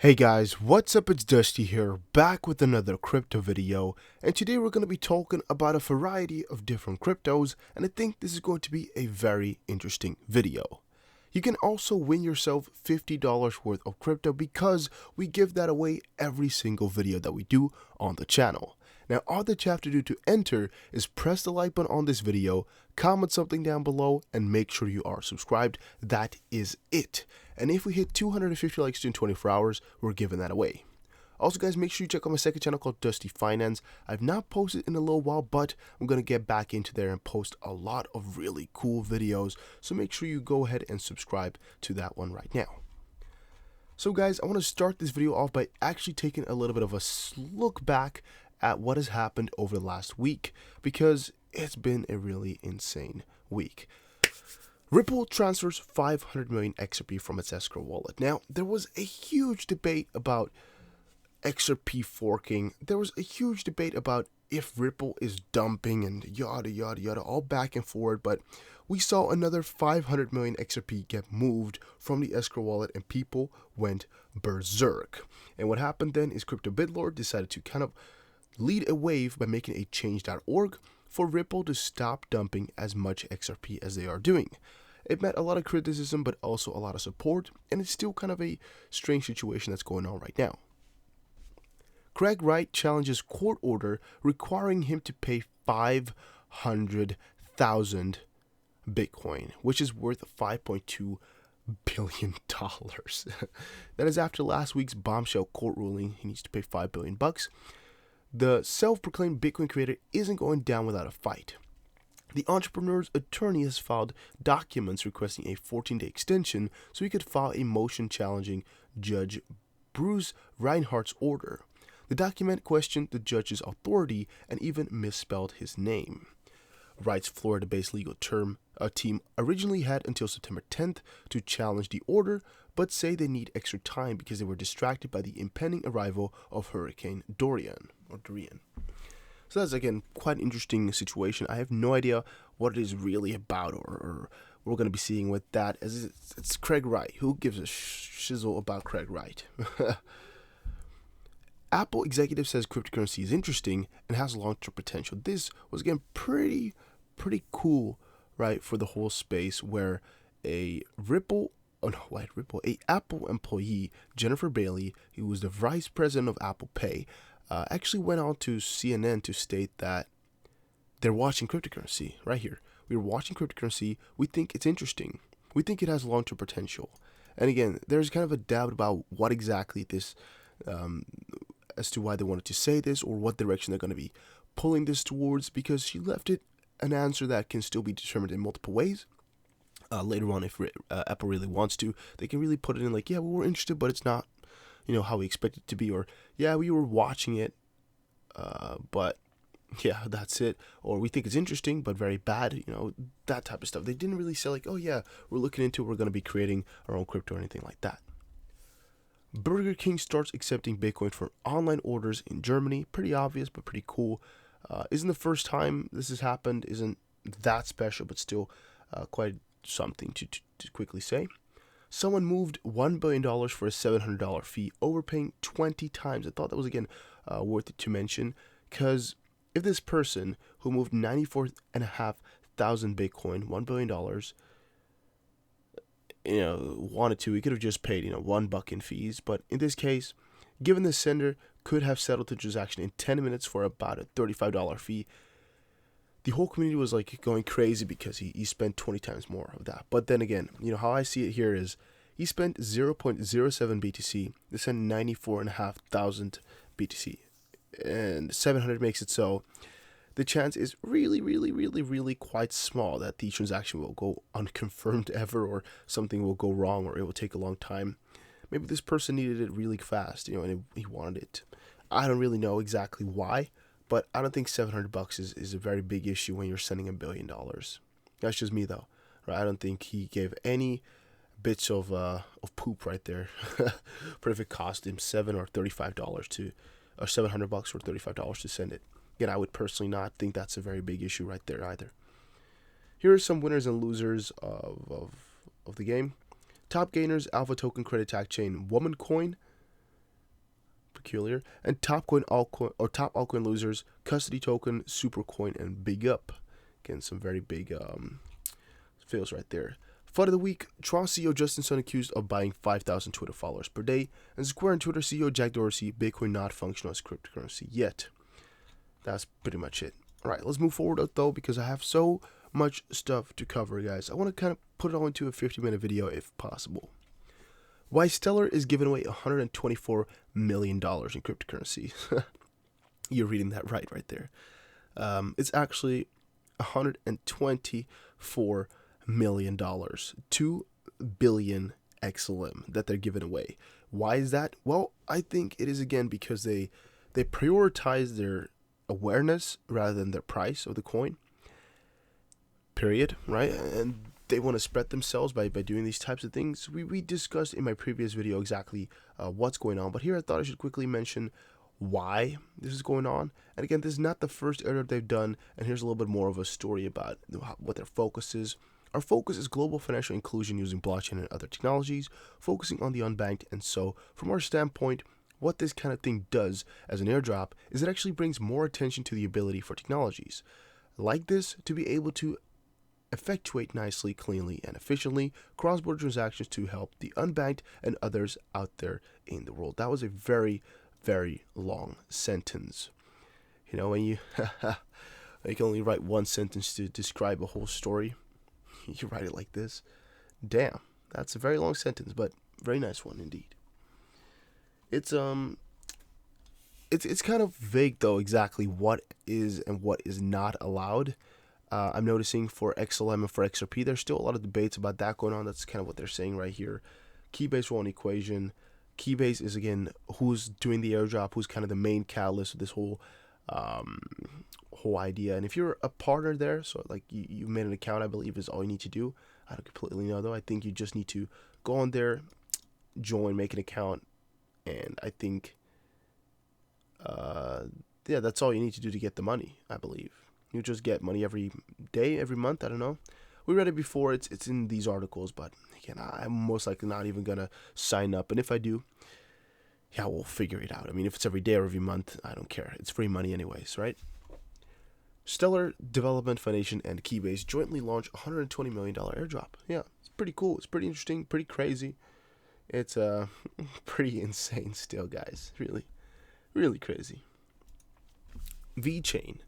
Hey guys, what's up? It's Dusty here, back with another crypto video, and today we're going to be talking about a variety of different cryptos, and I think this is going to be a very interesting video. You can also win yourself $50 worth of crypto because we give that away every single video that we do on the channel. Now, all that you have to do to enter is press the like button on this video, comment something down below, and make sure you are subscribed. That is it. And if we hit 250 likes in 24 hours, we're giving that away. Also, guys, make sure you check out my second channel called Dusty Finance. I've not posted in a little while, but I'm going to get back into there and post a lot of really cool videos. So make sure you go ahead and subscribe to that one right now. So guys, I want to start this video off by actually taking a little bit of a look back at what has happened over the last week, because it's been a really insane week. Ripple transfers 500 million XRP from its escrow wallet. Now, there was a huge debate about XRP forking. There was a huge debate about if Ripple is dumping and yada yada yada, all back and forward, but we saw another 500 million XRP get moved from the escrow wallet and people went berserk. And what happened then is Crypto BitLord decided to kind of lead a wave by making a change.org for Ripple to stop dumping as much XRP as they are doing. It met a lot of criticism, but also a lot of support, and it's still kind of a strange situation that's going on right now. Craig Wright challenges court order requiring him to pay 500,000 Bitcoin, which is worth $5.2 billion. That is after last week's bombshell court ruling. He needs to pay $5 billion. The self-proclaimed Bitcoin creator isn't going down without a fight. The entrepreneur's attorney has filed documents requesting a 14-day extension so he could file a motion challenging Judge Bruce Reinhart's order. The document questioned the judge's authority and even misspelled his name. Wright's Florida-based legal team originally had until September 10th to challenge the order, but say they need extra time because they were distracted by the impending arrival of Hurricane Dorian. So that's, again, quite an interesting situation. I have no idea what it is really about or what we're going to be seeing with that, as it's Craig Wright. Who gives a shizzle about Craig Wright? Apple executive says cryptocurrency is interesting and has long-term potential. This was, again, pretty cool, right, for the whole space, where a Apple employee, Jennifer Bailey, who was the vice president of Apple Pay, actually went on to CNN to state that they're watching cryptocurrency right here. We're watching cryptocurrency. We think it's interesting. We think it has long-term potential. And again, there's kind of a doubt about what exactly this, as to why they wanted to say this or what direction they're going to be pulling this towards, because she left it an answer that can still be determined in multiple ways. Later on, if Apple really wants to, they can really put it in like, yeah, well, we're interested, but it's not, how we expect it to be, or yeah, we were watching it, but yeah, that's it, or we think it's interesting but very bad, that type of stuff. They didn't really say like, oh yeah, we're looking into it, we're going to be creating our own crypto or anything like that. Burger King starts accepting Bitcoin for online orders in Germany. Pretty obvious, but pretty cool. Isn't the first time this has happened, isn't that special, but still quite something to quickly say. Someone moved $1 billion for a $700 fee, overpaying 20 times. I thought that was, again, worth it to mention, because if this person who moved 94,500 Bitcoin, $1 billion, wanted to, he could have just paid, $1 in fees. But in this case, given the sender could have settled the transaction in 10 minutes for about a $35 fee, the whole community was like going crazy because he spent 20 times more of that. But then again, how I see it here is he spent 0.07 BTC to send 94,500 BTC, and 700 makes it so the chance is really quite small that the transaction will go unconfirmed ever, or something will go wrong, or it will take a long time. Maybe this person needed it really fast, and he wanted it. I don't really know exactly why, but I don't think $700 is a very big issue when you're sending $1 billion. That's just me, though. Right? I don't think he gave any bits of poop right there. But if it cost him $700 or $35 or $35 to send it, again, I would personally not think that's a very big issue right there either. Here are some winners and losers of the game. Top gainers: Alpha Token Credit Tag Chain Woman Coin, peculiar. And top altcoin losers: Custody Token, Supercoin, and Big Up. Again, some very big fails right there. FUD of the week: Tron CEO Justin Sun accused of buying 5,000 Twitter followers per day, and Square and Twitter CEO Jack Dorsey: Bitcoin not functional as cryptocurrency yet. That's pretty much it. All right, let's move forward though, because I have so much stuff to cover, guys. I want to kind of put it all into a 50-minute video if possible. Why Stellar is giving away $124 million in cryptocurrency. You're reading that right there. It's actually $124 million, 2 billion XLM that they're giving away. Why is that? Well, I think it is again because they prioritize their awareness rather than their price of the coin. Period. Right? And they want to spread themselves by doing these types of things. We discussed in my previous video exactly what's going on, but here I thought I should quickly mention why this is going on. And again, this is not the first airdrop they've done, and here's a little bit more of a story about what their focus is. Our focus is global financial inclusion using blockchain and other technologies, focusing on the unbanked. And so from our standpoint, what this kind of thing does as an airdrop is it actually brings more attention to the ability for technologies like this to be able to effectuate nicely, cleanly, and efficiently cross-border transactions to help the unbanked and others out there in the world. That was a very, very long sentence. You know, when you you can only write one sentence to describe a whole story, you write it like this. Damn, that's a very long sentence, but very nice one indeed. It's kind of vague though exactly what is and what is not allowed. I'm noticing for XLM and for XRP, there's still a lot of debates about that going on. That's kind of what they're saying right here. Keybase role in equation. Keybase is, again, who's doing the airdrop, who's kind of the main catalyst of this whole idea. And if you're a partner there, so like you made an account, I believe is all you need to do. I don't completely know though. I think you just need to go on there, join, make an account, and I think, yeah, that's all you need to do to get the money, I believe. You just get money every day, every month. I don't know. We read it before. It's in these articles, but again, I'm most likely not even gonna sign up. And if I do, yeah, we'll figure it out. I mean, if it's every day or every month, I don't care. It's free money anyways, right? Stellar Development Foundation and Keybase jointly launched $120 million airdrop. Yeah, it's pretty cool. It's pretty interesting, pretty crazy. It's pretty insane still, guys. Really, really crazy. VeChain.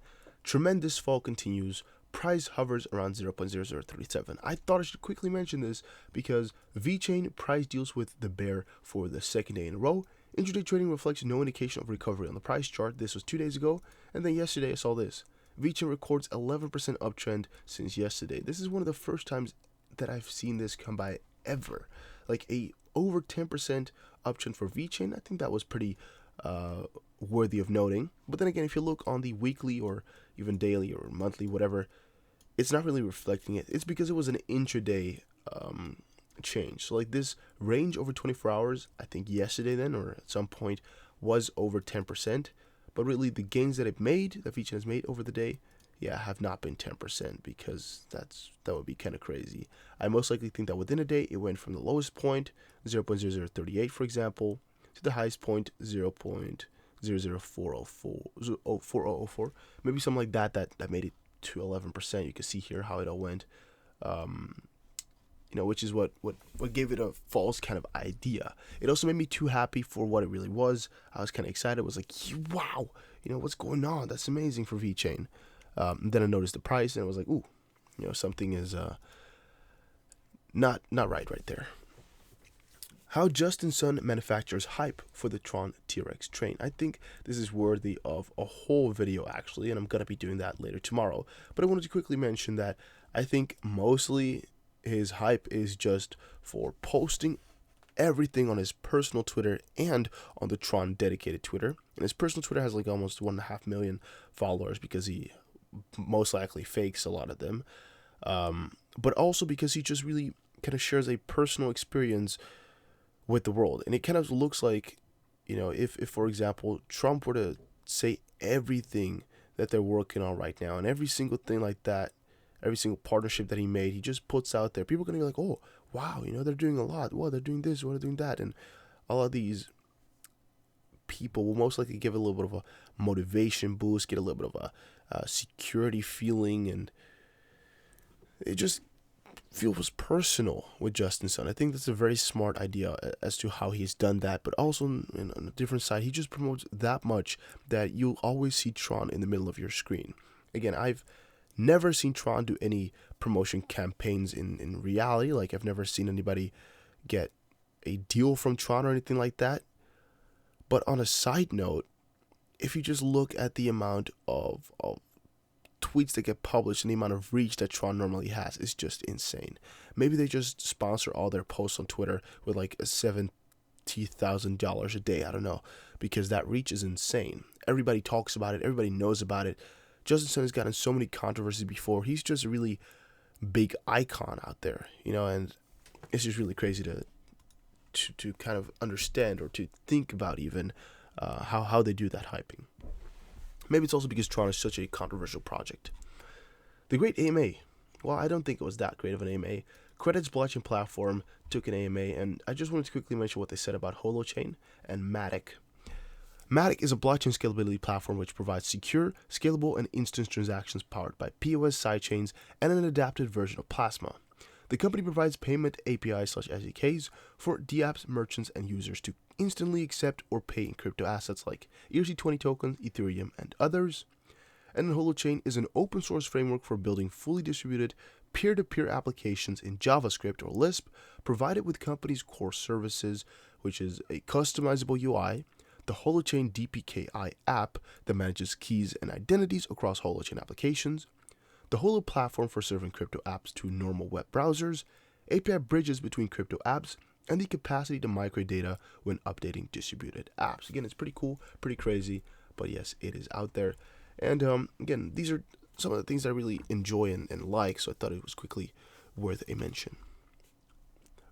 Tremendous fall continues. Price hovers around 0.0037. I thought I should quickly mention this because VeChain price deals with the bear for the second day in a row. Intraday trading reflects no indication of recovery on the price chart. This was 2 days ago, and then yesterday I saw this. VeChain records 11% uptrend since yesterday. This is one of the first times that I've seen this come by ever. Like a over 10% uptrend for VeChain. I think that was pretty worthy of noting. But then again, if you look on the weekly or even daily or monthly, whatever, it's not really reflecting it. It's because it was an intraday change. So like this range over 24 hours, I think yesterday then or at some point was over 10%. But really the gains that VeChain has made over the day, yeah, have not been 10% because that would be kind of crazy. I most likely think that within a day, it went from the lowest point, 0.0038, for example, to the highest point, 0.00404, maybe something like that made it to 11%. You can see here how it all went, which is what gave it a false kind of idea. It also made me too happy for what it really was. I was kind of excited. I was like, wow, what's going on? That's amazing for VeChain. Then I noticed the price and I was like, ooh, something is not right there. How Justin Sun manufactures hype for the Tron TRX train. I think this is worthy of a whole video actually, and I'm going to be doing that later tomorrow. But I wanted to quickly mention that I think mostly his hype is just for posting everything on his personal Twitter and on the Tron dedicated Twitter. And his personal Twitter has like almost 1.5 million followers because he most likely fakes a lot of them. But also because he just really kind of shares a personal experience with the world. And it kind of looks like, if for example, Trump were to say everything that they're working on right now and every single thing like that, every single partnership that he made, he just puts out there, people are going to be like, oh, wow, they're doing a lot. Well, they're doing this, well, they're doing that. And all of these people will most likely give it a little bit of a motivation boost, get a little bit of a security feeling, and it just feels personal with Justin Sun. I think that's a very smart idea as to how he's done that, but also on a different side, he just promotes that much that you'll always see Tron in the middle of your screen. Again, I've never seen Tron do any promotion campaigns in reality. Like, I've never seen anybody get a deal from Tron or anything like that. But on a side note, if you just look at the amount of tweets that get published and the amount of reach that Tron normally has, is just insane. Maybe they just sponsor all their posts on Twitter with like $70,000 a day. I don't know, because that reach is insane. Everybody talks about it. Everybody knows about it. Justin Sun has gotten so many controversies before. He's just a really big icon out there, you know, and it's just really crazy to kind of understand or to think about even how they do that hyping. Maybe it's also because Tron is such a controversial project. The great AMA. Well, I don't think it was that great of an AMA. Credit's blockchain platform took an AMA, and I just wanted to quickly mention what they said about HoloChain and Matic. Matic is a blockchain scalability platform which provides secure, scalable, and instant transactions powered by POS sidechains and an adapted version of Plasma. The company provides payment APIs/SDKs for dApps, merchants, and users to instantly accept or pay in crypto assets like ERC20 tokens, Ethereum, and others. And HoloChain is an open source framework for building fully distributed peer-to-peer applications in JavaScript or Lisp, provided with company's core services, which is a customizable UI, the HoloChain DPKI app that manages keys and identities across HoloChain applications, the Holo platform for serving crypto apps to normal web browsers, API bridges between crypto apps, and the capacity to migrate data when updating distributed apps. Again, it's pretty cool, pretty crazy, but yes, it is out there. And again, these are some of the things I really enjoy and like, so I thought it was quickly worth a mention.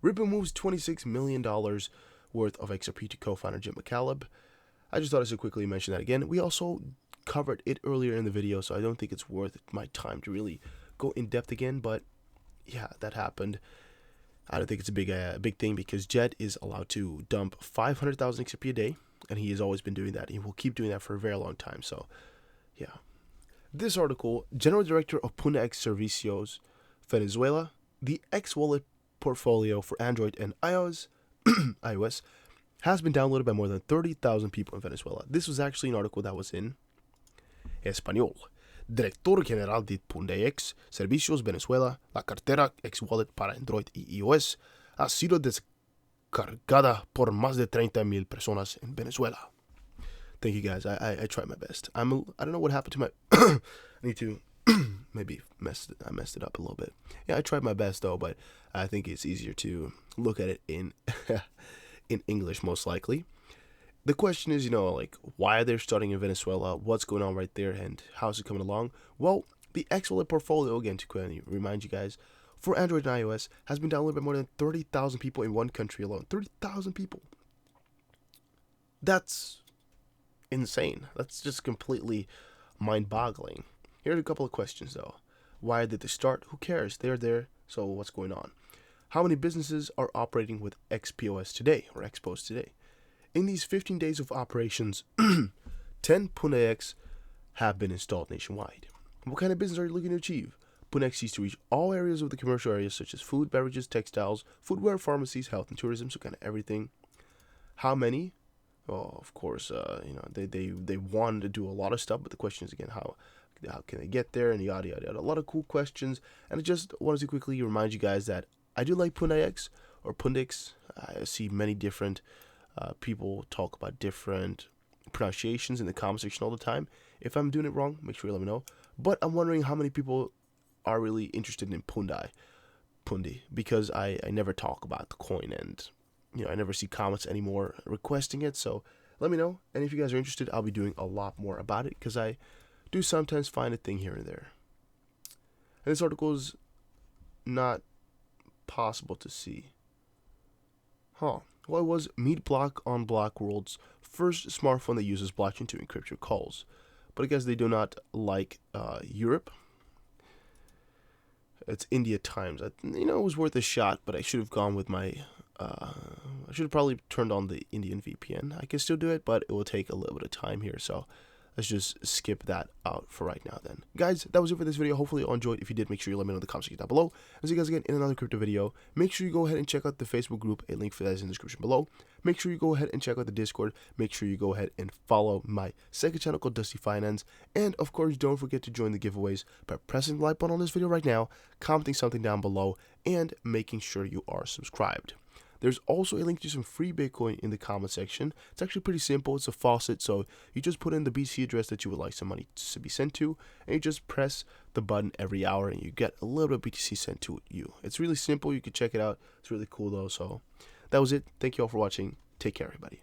Ripple moves $26 million worth of XRP to co-founder Jim McCaleb. I just thought I should quickly mention that again. We also covered it earlier in the video, so I don't think it's worth my time to really go in depth again, but yeah, that happened. I don't think it's a big thing because Jet is allowed to dump 500,000 XRP a day, and he has always been doing that. He will keep doing that for a very long time, so yeah. This article, General Director of PundiX Servicios, Venezuela, the X wallet portfolio for Android and iOS has been downloaded by more than 30,000 people in Venezuela. This was actually an article that was in Español. Director General de PundiX Servicios Venezuela, la cartera X Wallet para Android y iOS ha sido descargada por más de 30,000 personas en Venezuela. Thank you guys. I tried my best. I don't know what happened to my I need to maybe I messed it up a little bit. Yeah, I tried my best though, but I think it's easier to look at it in in English most likely. The question is, like, why are they starting in Venezuela? What's going on right there, and how's it coming along? Well, the X wallet portfolio, again, to remind you guys, for Android and iOS has been downloaded by more than 30,000 people in one country alone. 30,000 people. That's insane. That's just completely mind-boggling. Here are a couple of questions, though. Why did they start? Who cares? They're there, so what's going on? How many businesses are operating with XPOS today, or XPOS today? In these 15 days of operations, 10 PundiX have been installed nationwide. What kind of business are you looking to achieve? PundiX seeks to reach all areas of the commercial areas such as food, beverages, textiles, footwear, pharmacies, health, and tourism, so kind of everything. How many? Well, of course, they wanted to do a lot of stuff, but the question is, again, how can they get there, and yada, yada, yada. A lot of cool questions, and I just wanted to quickly remind you guys that I do like PundiX, or PundiX. I see many different people talk about different pronunciations in the comment section all the time. If I'm doing it wrong, make sure you let me know. But I'm wondering how many people are really interested in Pundi, because I never talk about the coin, and I never see comments anymore requesting it. So let me know, and if you guys are interested, I'll be doing a lot more about it, because I do sometimes find a thing here and there. And this article is not possible to see. Well, it was Meet Block on Block World's first smartphone that uses blockchain to encrypt your calls. But I guess they do not like Europe. It's India Times. It was worth a shot, but I should have gone with my I should have probably turned on the Indian VPN. I can still do it, but it will take a little bit of time here, so let's just skip that out for right now then. Guys, that was it for this video. Hopefully you all enjoyed. If you did, make sure you let me know in the comment section down below. I'll see you guys again in another crypto video. Make sure you go ahead and check out the Facebook group. A link for that is in the description below. Make sure you go ahead and check out the Discord. Make sure you go ahead and follow my second channel called Dusty Finance. And of course, don't forget to join the giveaways by pressing the like button on this video right now, commenting something down below, and making sure you are subscribed. There's also a link to some free Bitcoin in the comment section. It's actually pretty simple. It's a faucet, so you just put in the BTC address that you would like some money to be sent to, and you just press the button every hour, and you get a little bit of BTC sent to you. It's really simple. You can check it out. It's really cool, though. So that was it. Thank you all for watching. Take care, everybody.